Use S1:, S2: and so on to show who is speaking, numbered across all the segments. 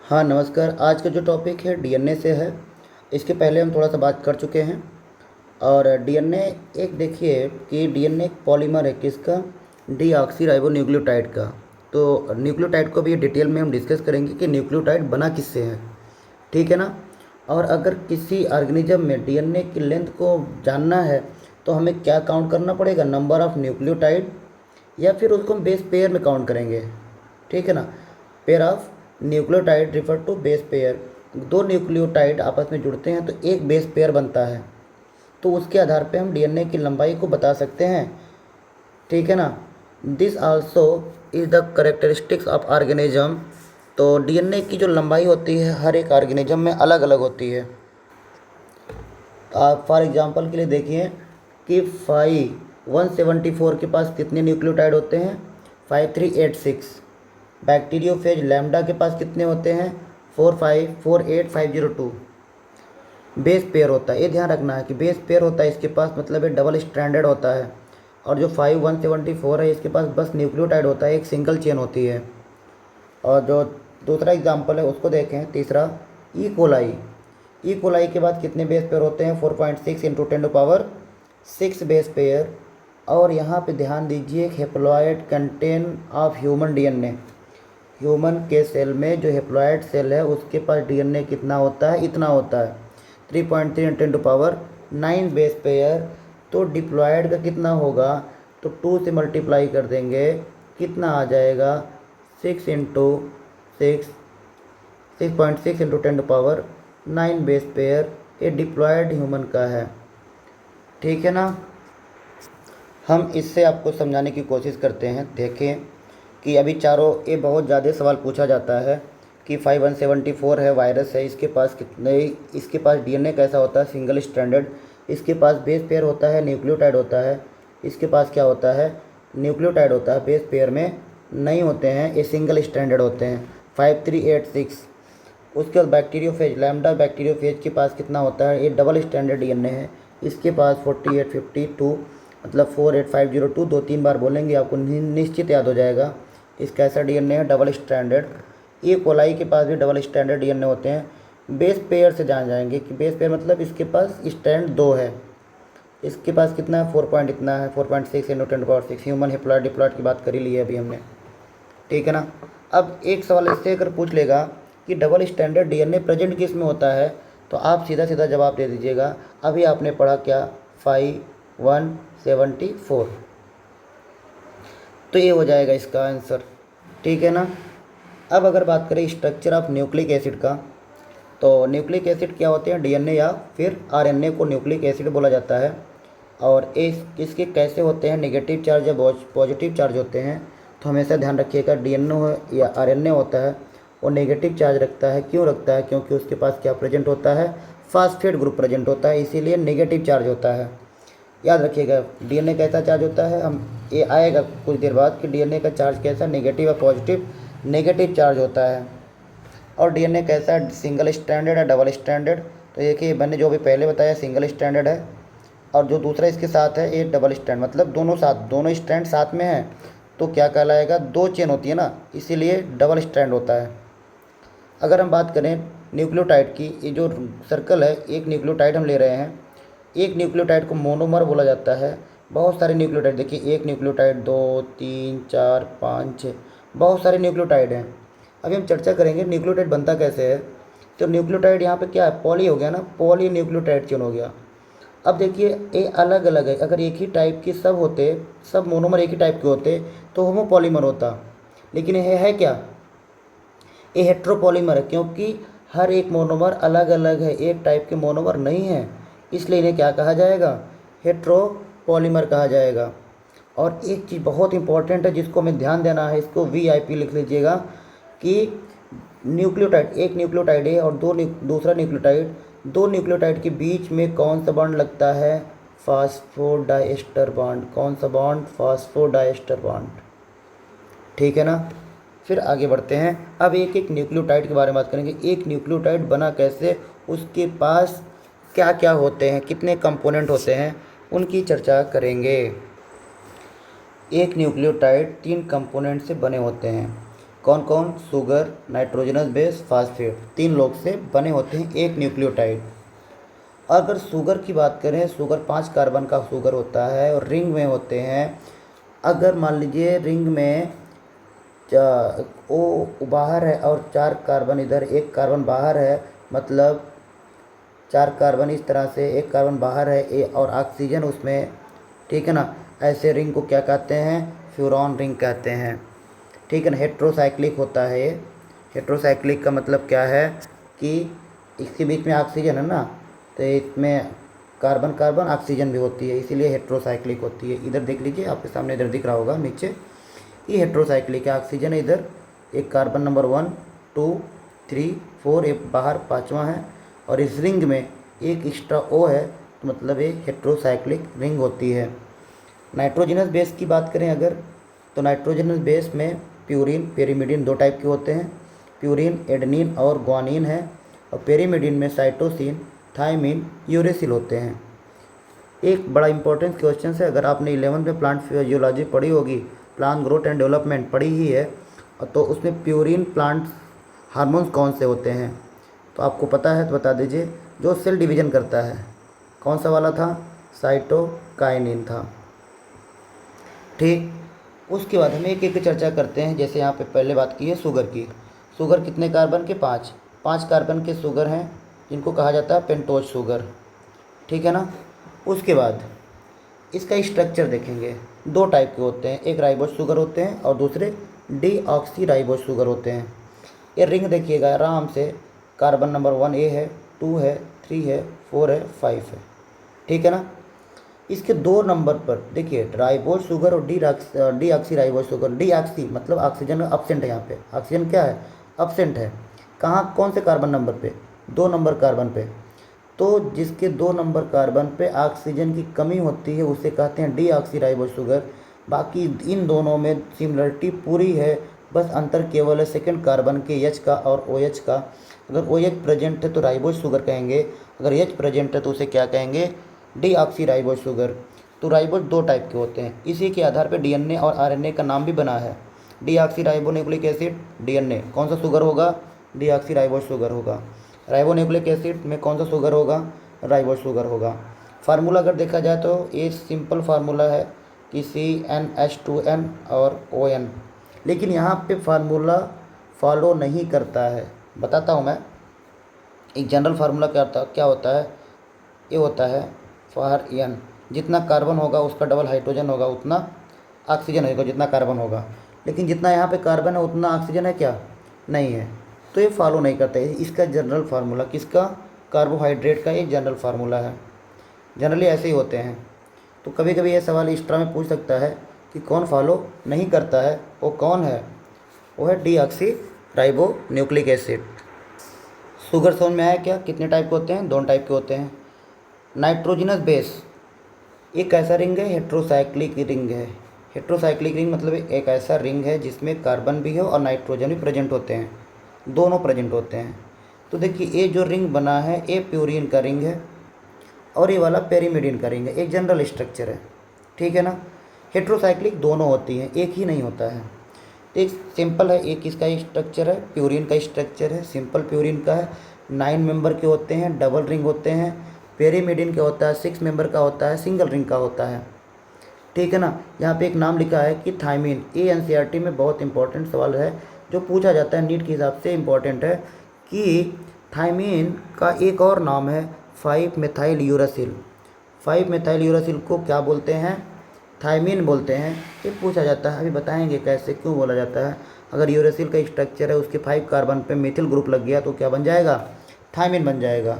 S1: हाँ नमस्कार। आज का जो टॉपिक है डीएनए से है। इसके पहले हम थोड़ा सा बात कर चुके हैं। और डीएनए एक देखिए कि डीएनए एक पॉलीमर है किसका, डीऑक्सीराइबोन्यूक्लियोटाइड का। तो न्यूक्लियोटाइड को भी डिटेल में हम डिस्कस करेंगे कि न्यूक्लियोटाइड बना किससे है, ठीक है ना। और अगर किसी ऑर्गेनिज्म में डीएनए की लेंथ को जानना है तो हमें क्या काउंट करना पड़ेगा, नंबर ऑफ़ न्यूक्लियोटाइड, या फिर उसको हम बेस पेयर में काउंट करेंगे, ठीक है ना। Pair of nucleotide refer to base pair. दो न्यूक्लियोटाइड आपस में जुड़ते हैं तो एक बेस पेयर बनता है, तो उसके आधार पे हम डीएनए की लंबाई को बता सकते हैं, ठीक है ना। This also is the characteristics of organism. तो डीएनए की जो लंबाई होती है हर एक ऑर्गेनिज्म में अलग अलग होती है। आप फॉर एग्जांपल के लिए देखिए कि 174 के पास कितने न्यूक्लियोटाइड होते हैं, 5386। बैक्टीरियोफेज लैम्डा के पास कितने होते हैं, 4848502। बेस पेयर होता है, ये ध्यान रखना है कि बेस पेयर होता है इसके पास, मतलब ये डबल स्ट्रैंडेड होता है। और जो 5174 है इसके पास बस न्यूक्लियोटाइड होता है, एक सिंगल चेन होती है। और जो दूसरा एग्जांपल है उसको देखें, तीसरा ई कोलाई। ई कोलाई के बाद कितने बेस पेयर होते हैं, 4.6 इंटू 10⁶ बेस पेयर। और यहाँ पे ध्यान दीजिए, haploid contain of human DNA. Human के सेल में जो हेप्लॉयड सेल है उसके पास डीएनए कितना होता है, इतना होता है, 3.3 इंटू 10⁹ बेस पेयर। तो डिप्लॉयड का कितना होगा, तो 2 से मल्टीप्लाई कर देंगे, कितना आ जाएगा, 6 इंटू 6.6 इंटू 10⁹ बेस पेयर। ये डिप्लॉयड ह्यूमन का है, ठीक है ना। हम इससे आपको समझाने की कोशिश करते हैं। देखें कि अभी चारों, ये बहुत ज़्यादा सवाल पूछा जाता है कि 5174 है, वायरस है, इसके पास कितने, इसके पास डीएनए कैसा होता है, सिंगल स्ट्रैंडेड। इसके पास बेस पेयर होता है, न्यूक्लियोटाइड होता है। इसके पास क्या होता है, न्यूक्लियोटाइड होता है, बेस पेयर में नहीं होते हैं, ये सिंगल स्ट्रैंडेड होते हैं, 5386। उसके बाद बैक्टीरियोफेज लैम्डा, बैक्टीरियोफेज के पास कितना होता है, ये डबल स्टैंडर्ड डीएनए है, इसके पास 4852, मतलब 48502। 2-3 बार बोलेंगे आपको निश्चित याद हो जाएगा। इसका ऐसा डीएनए है डबल स्टैंडर्ड। ये कोलाई के पास भी डबल स्टैंडर्ड डीएनए होते हैं। बेस पेयर से जान जाएंगे कि बेस पेयर मतलब इसके पास स्टैंड 2 है। इसके पास कितना है, 4 पॉइंट इतना है, 4.6 इंटू 10⁶। ह्यूमन डिप्लॉयड की बात कर ही ली है अभी हमने, ठीक है ना। अब एक सवाल इससे अगर पूछ लेगा कि डबल स्टैंडर्ड डीएनए प्रेजेंट किस में होता है, तो आप सीधा सीधा जवाब दे दीजिएगा, अभी आपने पढ़ा क्या, 5174। तो ये हो जाएगा इसका आंसर, ठीक है ना। अब अगर बात करें स्ट्रक्चर ऑफ न्यूक्लिक एसिड का, तो न्यूक्लिक एसिड क्या होते हैं, डीएनए या फिर आरएनए को न्यूक्लिक एसिड बोला जाता है। और इसके कैसे होते हैं, नेगेटिव चार्ज या पॉजिटिव चार्ज होते हैं। तो हमेशा ध्यान रखिएगा, डीएनए या आरएनए होता है वो नेगेटिव चार्ज रखता है। क्यों रखता है, क्योंकि उसके पास क्या प्रेजेंट होता है, फास्फेट ग्रुप प्रेजेंट होता है, इसीलिए नेगेटिव चार्ज होता है। याद रखिएगा डीएनए कैसा चार्ज होता है, हम ये आएगा कुछ देर बाद कि डीएनए का चार्ज कैसा, नेगेटिव या पॉजिटिव। नेगेटिव चार्ज होता है। और डीएनए कैसा है, सिंगल स्ट्रैंडेड है, डबल स्ट्रैंडेड। तो देखिए मैंने जो भी पहले बताया सिंगल स्ट्रैंडेड है, और जो दूसरा इसके साथ है ये डबल स्ट्रैंड, मतलब दोनों साथ, दोनों स्ट्रैंड साथ में है, तो क्या कहलाएगा, 2 चेन होती है ना, इसीलिए डबल स्ट्रैंड होता है। अगर हम बात करें न्यूक्लियोटाइड की, ये जो सर्कल है, एक न्यूक्लियोटाइड हम ले रहे हैं। एक न्यूक्लियोटाइड को मोनोमर बोला जाता है। बहुत सारे न्यूक्लियोटाइड, देखिए एक न्यूक्लियोटाइड, 2 3 4 5 6, बहुत सारे न्यूक्लियोटाइड हैं। अभी हम चर्चा करेंगे न्यूक्लियोटाइड बनता कैसे है। तो न्यूक्लियोटाइड यहाँ पे क्या है, पॉली हो गया ना, पॉली न्यूक्लियोटाइड चेन हो गया। अब देखिए ये अलग अलग है, अगर एक ही टाइप की सब होते, सब मोनोमर एक ही टाइप के होते तो होमोपॉलीमर होता। लेकिन ये है क्या, ये हेट्रोपॉलीमर है, क्योंकि हर एक मोनोमर अलग अलग है, एक टाइप के मोनोमर नहीं है, इसलिए इन्हें क्या कहा जाएगा, हेट्रोपॉलीमर कहा जाएगा। और एक चीज़ बहुत इंपॉर्टेंट है जिसको हमें ध्यान देना है, इसको वीआईपी लिख लीजिएगा, कि न्यूक्लियोटाइड, एक न्यूक्लियोटाइड है और दूसरा न्यूक्लियोटाइड, दो न्यूक्लियोटाइड के बीच में कौन सा बॉन्ड लगता है, फास्फोडाइएस्टर बॉन्ड। कौन सा बॉन्ड, फास्फोडाइएस्टर बॉन्ड, ठीक है ना। फिर आगे बढ़ते हैं, अब एक एक न्यूक्लियोटाइड के बारे में बात करेंगे। एक न्यूक्लियोटाइड बना कैसे, उसके पास क्या क्या होते हैं, कितने कंपोनेंट होते हैं, उनकी चर्चा करेंगे। एक न्यूक्लियोटाइड 3 कंपोनेंट से बने होते हैं। कौन कौन? शुगर, नाइट्रोजनस बेस, फास्फेट, 3 लोग से बने होते हैं एक न्यूक्लियोटाइड। अगर शुगर की बात करें, शुगर 5 कार्बन का शुगर होता है और रिंग में होते हैं। अगर मान लीजिए रिंग में वो बाहर है और 4 कार्बन इधर, 1 कार्बन बाहर है, मतलब 4 कार्बन इस तरह से, 1 कार्बन बाहर है और ऑक्सीजन उसमें, ठीक है ना। ऐसे रिंग को क्या कहते हैं? फ्यूरॉन रिंग कहते हैं, ठीक है ना। हेट्रोसाइक्लिक होता है ये। हेट्रोसाइक्लिक का मतलब क्या है कि इसके बीच में ऑक्सीजन है ना, तो इसमें कार्बन कार्बन ऑक्सीजन भी होती है, इसीलिए हेट्रोसाइक्लिक होती है। इधर देख लीजिए, आपके सामने इधर दिख रहा होगा नीचे, ये हेट्रोसाइक्लिक है। ऑक्सीजन है इधर, एक कार्बन नंबर 1 2 3 4, एक बाहर 5वां है, और इस रिंग में एक एक्स्ट्रा ओ है, तो मतलब ये हेट्रोसाइक्लिक रिंग होती है। नाइट्रोजनस बेस की बात करें अगर, तो नाइट्रोजनस बेस में प्यूरिन, पेरिमिडिन 2 टाइप के होते हैं। प्यूरिन एडेनिन और ग्वानिन है, और पेरिमिडिन में साइटोसिन, थायमिन, यूरेसिल होते हैं। एक बड़ा इंपॉर्टेंट क्वेश्चन है, अगर आपने 11th में प्लांट फिजियोलॉजी पढ़ी होगी, प्लांट ग्रोथ एंड डेवलपमेंट पढ़ी ही है, तो उसमें प्यूरिन प्लांट हार्मोन्स कौन से होते हैं? तो आपको पता है तो बता दीजिए। जो सेल डिवीजन करता है, कौन सा वाला था? साइटोकाइनिन था, ठीक। उसके बाद हम एक एक चर्चा करते हैं। जैसे यहाँ पे पहले बात की है शुगर की। शुगर कितने कार्बन के? 5 कार्बन के शुगर हैं, जिनको कहा जाता है पेंटोज शुगर, ठीक है ना। उसके बाद इसका स्ट्रक्चर देखेंगे, 2 टाइप के होते हैं, एक राइबोज शुगर होते हैं और दूसरे डीऑक्सी राइबोज शुगर होते हैं। ये रिंग देखिएगा आराम से, कार्बन नंबर 1 ए है, 2 है, 3 है, 4 है, 5 है, ठीक है ना। इसके 2 नंबर पर देखिए राइबोज शुगर और डीऑक्सी राइबोज शुगर। डीऑक्सी मतलब ऑक्सीजन अब्सेंट है, यहाँ पे ऑक्सीजन क्या है? अब्सेंट है। कहाँ? कौन से कार्बन नंबर पे? 2 नंबर कार्बन पे। तो जिसके 2 नंबर कार्बन पे ऑक्सीजन की कमी होती है उसे कहते हैं डीऑक्सी राइबोज शुगर। बाकी इन दोनों में सिमिलरिटी पूरी है, बस अंतर केवल है सेकंड कार्बन के एच का और ओ एच का। अगर ओ एच प्रेजेंट है तो राइबोज शुगर कहेंगे, अगर एच प्रेजेंट है तो उसे क्या कहेंगे? Deoxy ribose sugar. तो राइबोज 2 टाइप के होते हैं, इसी के आधार पर डीएनए और आरएनए का नाम भी बना है। डीऑक्सी राइबोन्यूक्लिक एसिड, डीएनए कौन सा शुगर होगा? डीऑक्सी राइबोज शुगर होगा। राइबोन्यूक्लिक एसिड में कौन सा शुगर होगा? राइबोज शुगर होगा। फार्मूला अगर देखा जाए तो ये सिंपल फार्मूला है कि CnH2n और ON, लेकिन यहाँ पे फार्मूला फॉलो नहीं करता है। बताता हूँ मैं, एक जनरल फार्मूला क्या होता है? ये होता है फॉर n, जितना कार्बन होगा उसका डबल हाइड्रोजन होगा, उतना ऑक्सीजन होगा जितना कार्बन होगा। लेकिन जितना यहाँ पे कार्बन है उतना ऑक्सीजन है क्या? नहीं है, तो ये फॉलो नहीं करता है। इसका जनरल फार्मूला किसका? कार्बोहाइड्रेट का एक जनरल फार्मूला है। जनरली ऐसे ही होते हैं। तो कभी कभी ये सवाल एक्स्ट्रा में पूछ सकता है कि कौन फॉलो नहीं करता है, वो कौन है? वो है डीऑक्सी राइबोन्यूक्लिक एसिड। शुगर समझ में आया क्या? कितने टाइप के होते हैं? 2 टाइप के होते हैं। नाइट्रोजनस बेस एक ऐसा रिंग है, हेट्रोसाइक्लिक रिंग है। हेट्रोसाइक्लिक रिंग मतलब एक ऐसा रिंग है जिसमें कार्बन भी हो और नाइट्रोजन भी प्रेजेंट होते हैं, दोनों प्रेजेंट होते हैं। तो देखिए ये जो रिंग बना है ये प्यूरिन का रिंग है और ये वाला पेरिमिडिन का रिंग है, एक जनरल स्ट्रक्चर है, ठीक है ना। हेट्रोसाइक्लिक दोनों होती हैं, एक ही नहीं होता है। तो एक सिंपल है, एक इसका स्ट्रक्चर है, प्यूरिन का स्ट्रक्चर है, सिंपल प्यूरिन का है, 9 मेंबर के होते हैं, डबल रिंग होते हैं। पेरिमिडिन का होता है 6 मेंबर का होता है, सिंगल रिंग का होता है, ठीक है ना। यहाँ पे एक नाम लिखा है कि थायमिन, ये एनसीईआरटी में बहुत इंपॉर्टेंट सवाल है जो पूछा जाता है, नीट के हिसाब से इम्पॉर्टेंट है कि थायमिन का एक और नाम है 5 मेथाइल यूरासिल। 5 मेथाइल यूरासिल को क्या बोलते हैं? थायमिन बोलते हैं। ये पूछा जाता है, अभी बताएंगे कैसे, क्यों बोला जाता है। अगर यूरासिल का स्ट्रक्चर है उसके 5 कार्बन पे मिथिल ग्रुप लग गया तो क्या बन जाएगा? थायमिन बन जाएगा।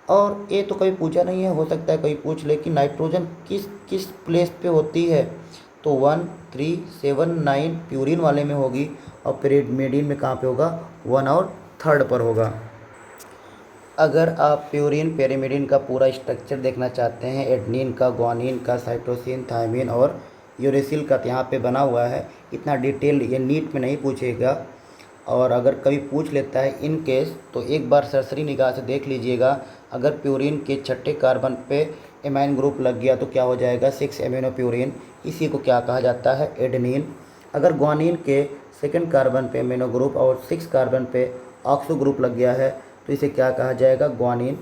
S1: और ये तो कभी पूछा नहीं है, हो सकता है कभी पूछ ले कि नाइट्रोजन किस किस प्लेस पे होती है, तो 1 3 7 9 प्यूरिन वाले में होगी और पेरिमिडिन में कहाँ पे होगा? 1 और 3rd पर होगा। अगर आप प्यूरिन पेरिमिडिन का पूरा स्ट्रक्चर देखना चाहते हैं, एडेनिन का, ग्वानिन का, साइटोसिन, थायमिन और यूरेसिल का यहाँ पे बना हुआ है, इतना डिटेल ये नीट में नहीं पूछेगा। और अगर कभी पूछ लेता है इन केस, तो एक बार सरसरी निगाह से देख लीजिएगा। अगर प्यूरिन के 6ठे कार्बन पे एमाइन ग्रुप लग गया तो क्या हो जाएगा? 6 एमिनो प्यूरिन, इसी को क्या कहा जाता है? एडेनिन। अगर ग्वानिन के सेकंड कार्बन पे अमीनो ग्रुप और 6 कार्बन पे ऑक्सो ग्रुप लग गया है, तो इसे क्या कहा जाएगा, ग्वानिन।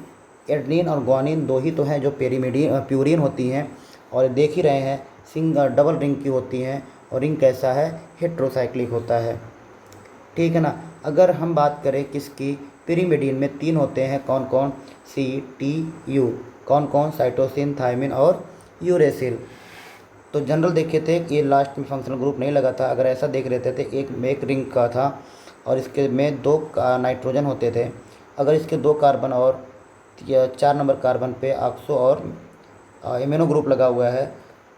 S1: एडेनिन और ग्वानिन दो ही तो हैं जो प्यूरिन होती हैं, और देख ही रहे हैं डबल रिंग की होती हैं, और रिंग कैसा है, हेट्रोसाइक्लिक होता है। ठीक है ना। अगर हम बात करें किसकी, पिरिमिडीन में 3 होते हैं, कौन कौन, CTU, कौन कौन, साइटोसिन, थायमिन और यूरेसिल। तो जनरल देखे थे कि ये लास्ट में फंक्शनल ग्रुप नहीं लगा था, अगर ऐसा देख लेते थे एक रिंग का था और इसके में 2 नाइट्रोजन होते थे, अगर इसके 2 कार्बन और 4 नंबर कार्बन पे ऑक्सो और इम्यूनो ग्रुप लगा हुआ है,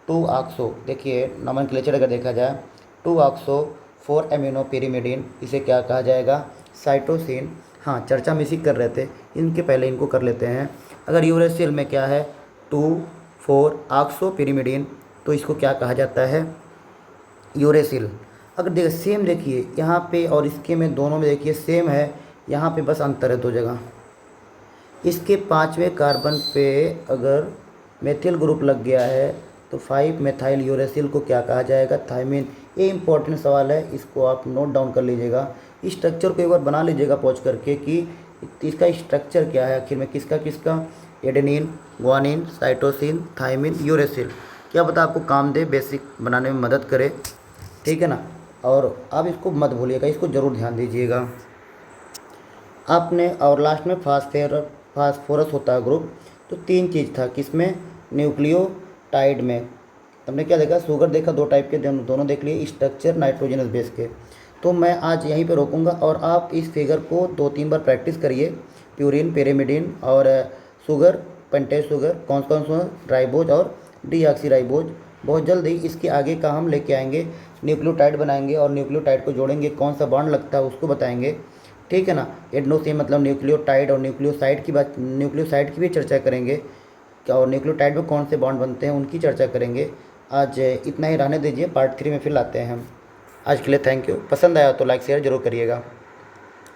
S1: 2 ऑक्सो, देखिए नोमेनक्लेचर अगर देखा जाए, 2 ऑक्सो 4 एमिनो पिरिमिडीन, इसे क्या कहा जाएगा, साइटोसिन। हाँ, चर्चा में इसी कर रहे थे, इनके पहले इनको कर लेते हैं। अगर यूरेसिल में क्या है, 2,4 ऑक्सो पिरिमिडीन, तो इसको क्या कहा जाता है, यूरेसिल। अगर देखिए सेम, देखिए यहाँ पे और इसके में दोनों में देखिए सेम है, यहाँ पे बस अंतर है 2 जगह। इसके 5वें कार्बन पे अगर मेथिल ग्रुप लग गया है तो 5 मेथाइल यूरेसिल को क्या कहा जाएगा, थायमिन। ये इंपॉर्टेंट सवाल है, इसको आप नोट डाउन कर लीजिएगा। इस स्ट्रक्चर को एक बार बना लीजिएगा पहुँच करके कि इसका स्ट्रक्चर क्या है आखिर में, किसका किसका, adenine, guanine, cytosine, thymine, uracil. क्या पता आपको काम दे, बेसिक बनाने में मदद करे। ठीक है ना। और आप इसको मत भूलिएगा, इसको ज़रूर ध्यान दीजिएगा आपने। और लास्ट में फास्फोरस होता है ग्रुप, तो 3 चीज़ था किसमें, न्यूक्लियोटाइड में। हमने क्या देखा, शुगर देखा 2 टाइप के, दोनों देख लिए, स्ट्रक्चर नाइट्रोजनस बेस के। तो मैं आज यहीं पे रोकूंगा और आप इस फिगर को 2-3 बार प्रैक्टिस करिए। प्यूरिन, पिरिमिडिन और शुगर, पेंटेज शुगर, कौन कौन सा, राइबोज और डीऑक्सीराइबोज। बहुत जल्दी इसके आगे का हम लेके आएंगे, न्यूक्लियोटाइड बनाएंगे और न्यूक्लियोटाइड को जोड़ेंगे, कौन सा बॉन्ड लगता है उसको बताएंगे। ठीक है ना। एडनोसिन मतलब न्यूक्लियोटाइड, और न्यूक्लियोसाइड की भी चर्चा करेंगे, और न्यूक्लियोटाइड में कौन से बॉन्ड बनते हैं उनकी चर्चा करेंगे। आज इतना ही रहने दीजिए, पार्ट 3 में फिर लाते हैं हम। आज के लिए थैंक यू। पसंद आया तो लाइक शेयर जरूर करिएगा।